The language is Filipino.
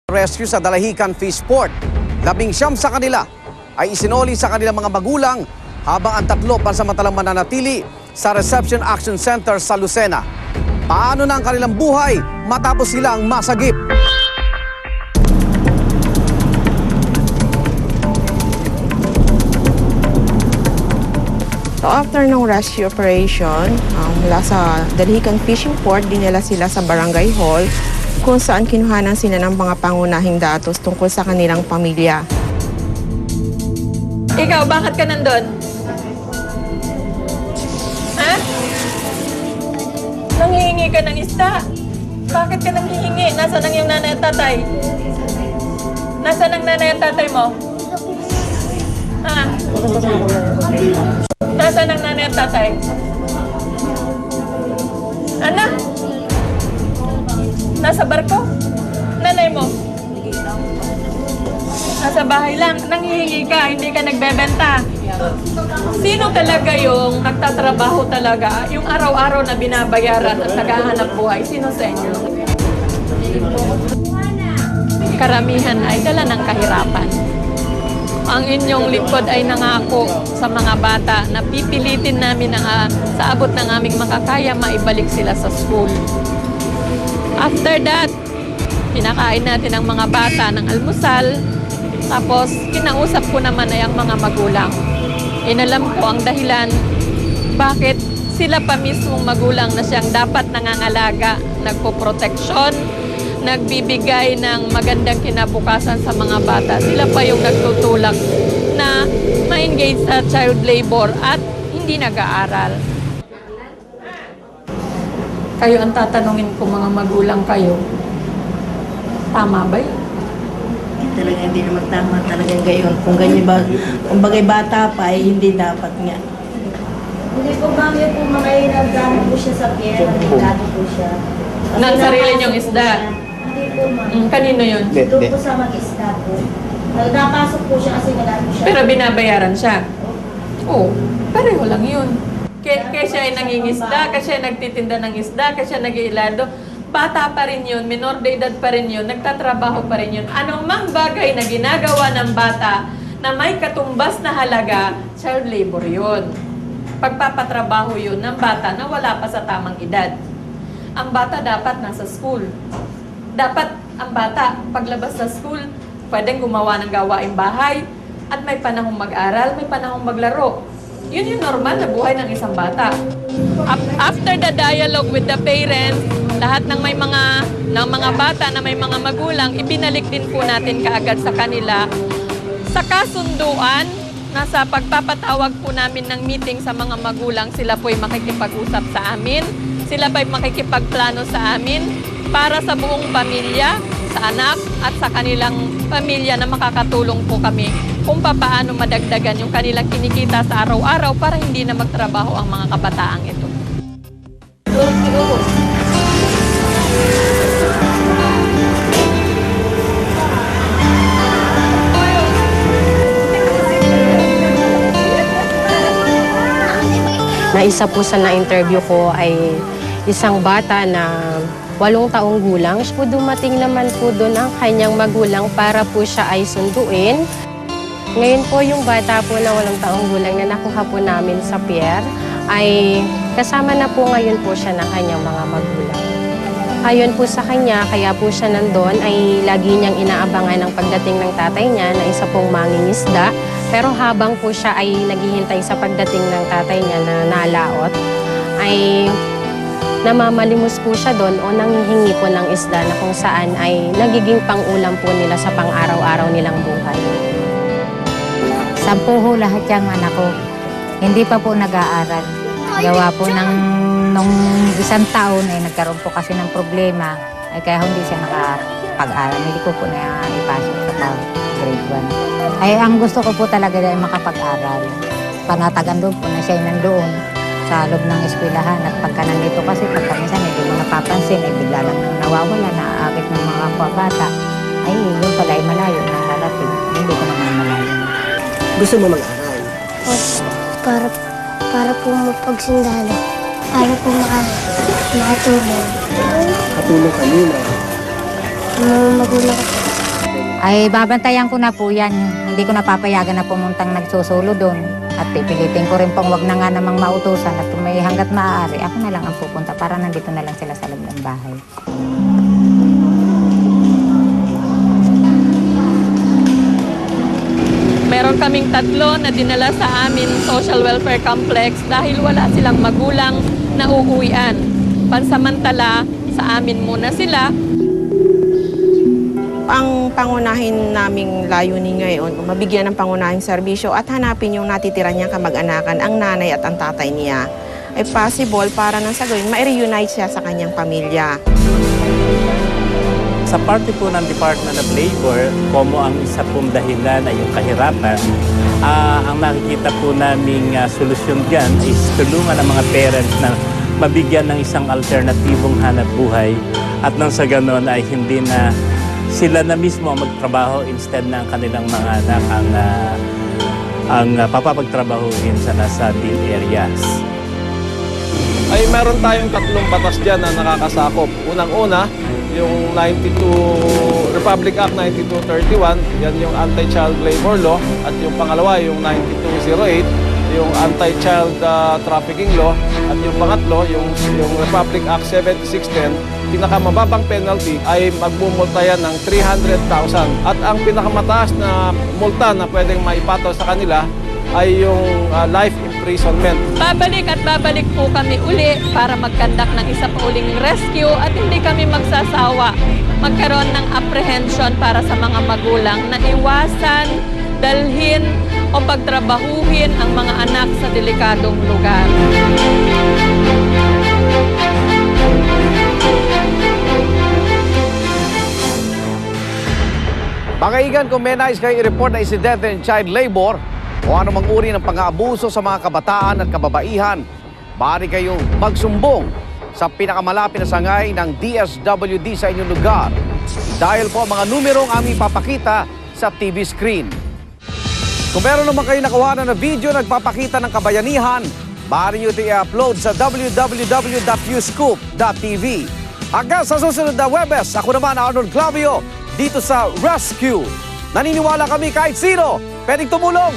Rescue sa Dalahican Fish Port. 19 sa kanila ay isinoli sa kanilang mga magulang habang ang 3 pansamantalang mananatili sa Reception Action Center sa Lucena. Paano na ang kanilang buhay matapos silang masagip? So after ng rescue operation, mula sa Dalahican Fishing Port, dinala sila sa Barangay Hall kung saan kinuhanan sila ng mga pangunahing datos tungkol sa kanilang pamilya. Ikaw, bakit ka nandun? Ha? Nanghihingi ka ng isda? Bakit ka nanghihingi? Nasaan ang iyong nanay at tatay? Nasaan ang nanay at tatay mo? Ha? Nasaan ang nanay at tatay? Anak? Nasa barko? Nanay mo? Nasa bahay lang. Nanghihingi ka, hindi ka nagbebenta. Sino talaga yung nagtatrabaho talaga? Yung araw-araw na binabayaran at naghahanap buhay? Sino sa inyo? Karamihan ay dala ng kahirapan. Ang inyong lingkod ay nangako sa mga bata na pipilitin namin sa abot ng aming makakaya maibalik sila sa school. After that, pinakain natin ang mga bata ng almusal, tapos kinausap ko naman ay ang mga magulang. Inalam ko ang dahilan bakit sila pa mismong magulang na siyang dapat nangangalaga, nagpoproteksyon, nagbibigay ng magandang kinabukasan sa mga bata. Sila pa yung nagtutulak na ma-engage sa child labor at hindi nag-aaral. Kayo ang tatanungin ko, mga magulang kayo. Tama ba yun? Talaga hindi naman tama talagang gayon. Kung ganyan ba, kung bagay bata pa, ay hindi dapat nga. Hindi po mami po mga nagano po siya sa pier, nagano po siya. Nang sarili niyong isda? Hindi po mami. Kanino yun? Doon po sa mag-isda po. Napasok po siya kasi nagano siya. Pero binabayaran siya? Oo, pareho lang yun. Kaya siya ay nangingisda, kasi siya nagtitinda ng isda, kasi siya nag-iilado. Bata pa rin yun, minor de edad pa rin yun, nagtatrabaho pa rin yun. Anong mang bagay na ginagawa ng bata na may katumbas na halaga, child labor yun. Pagpapatrabaho yun ng bata na wala pa sa tamang edad. Ang bata dapat nasa school. Dapat ang bata paglabas sa school, pwedeng gumawa ng gawaing bahay at may panahong mag-aral, may panahong maglaro. Yun yung normal na buhay ng isang bata. After the dialogue with the parents, lahat ng mga bata na may mga magulang, ibinalik din po natin kaagad sa kanila. Sa kasunduan, nasa pagpapatawag po namin ng meeting sa mga magulang, sila po'y makikipag-usap sa amin, sila po'y makikipagplano sa amin para sa buong pamilya, sa anak at sa kanilang pamilya na makakatulong po kami kung paano madagdagan yung kanilang kinikita sa araw-araw para hindi na magtrabaho ang mga kabataang ito. Na isa po sa na-interview ko ay isang bata na 8 taong gulang. So dumating naman po doon ang kanyang magulang para po siya ay sunduin. Ngayon po yung bata po na 8 taong gulang na nakuha po namin sa pier ay kasama na po ngayon po siya ng kanyang mga magulang. Ayon po sa kanya, kaya po siya nandun ay lagi niyang inaabangan ang pagdating ng tatay niya na isa pong mangingisda. Pero habang po siya ay naghihintay sa pagdating ng tatay niya na nalaot, ay namamalimos po siya doon o nanghihingi po ng isda na kung saan ay nagiging pang-ulam po nila sa pang-araw-araw nilang buhay. 10 ho lahat yung anak ko. Hindi pa po nag-aaral. Gawa po nung isang taon ay nagkaroon po kasi ng problema ay kaya hindi siya nakapag-aral. Hindi ko po na ipasok sa grade 1. Ay ang gusto ko po talaga ay makapag-aral. Panatagan doon po na siya nandoon sa loob ng eskwelahan at pagka nandito kasi pagka minsan hindi mo napapansin ay bigla lang nawawala, naaakit ng mga bata. Ay yun pala ay malayo na narating. Hindi ko naman malayo. Gusto mo mag-aral? Para po mapagsundalo. Para po makatulong. Katulong kanina. Magulang ko. Ay babantayan ko na po yan. Hindi ko napapayagan na pumuntang nagsusulo doon. At pipilitin ko rin pong wag na nga namang mautusan at kung may hanggat maaari, ako na lang ang pupunta para nandito na lang sila sa loob ng bahay. Meron kaming 3 na dinala sa amin social welfare complex dahil wala silang magulang na uuwian. Pansamantala, sa amin muna sila. Ang pangunahin naming layunin ngayon, mabigyan ng pangunahing serbisyo at hanapin yung natitira niyang kamag-anakan, ang nanay at ang tatay niya. Ay possible para nang sa gawin, ma-reunite siya sa kanyang pamilya. Sa parte po ng Department of Labor, como ang isa pong dahilan ay yung kahirapan, ang nakikita po naming solusyon dyan is tulungan ang mga parents na mabigyan ng isang alternatibong hanap buhay at nang sa ganon ay hindi na sila na mismo ang magtrabaho instead na ang kanilang mga anak ang papapagtrabahuhin sa nasabing areas. Ay meron tayong 3 batas dyan na nakakasakop. Unang-una, yung Republic Act 9231, yan yung Anti-Child Labor Law. At yung pangalawa, yung 9208, yung Anti-Child Trafficking Law. At yung pangatlo, yung Republic Act 7610, pinakamababang penalty ay magmumulta yan ng 300,000. At ang pinakamataas na multa na pwedeng maipataw sa kanila ay yung life imprisonment. Babalik at babalik po kami uli para mag-conduct ng isa pa uling rescue at hindi kami magsasawa magkaroon ng apprehension para sa mga magulang na iwasan, dalhin o pagtrabahuhin ang mga anak sa delikadong lugar. Mga kaigan, kung may nais kayo i-report na insidente ng child labor o anumang uri ng pang-aabuso sa mga kabataan at kababaihan, maaari kayong magsumbong sa pinakamalapit na sangay ng DSWD sa inyong lugar. Dahil po ang mga numerong aming papakita sa TV screen. Kung meron naman kayo nakuha na video nagpapakita ng kabayanihan, maaari nyo ito i-upload sa www.uscoop.tv. Hanggang sa susunod na Webes, ako naman Arnold Clavio, dito sa Rescue. Naniniwala kami kahit sino pwedeng tumulong.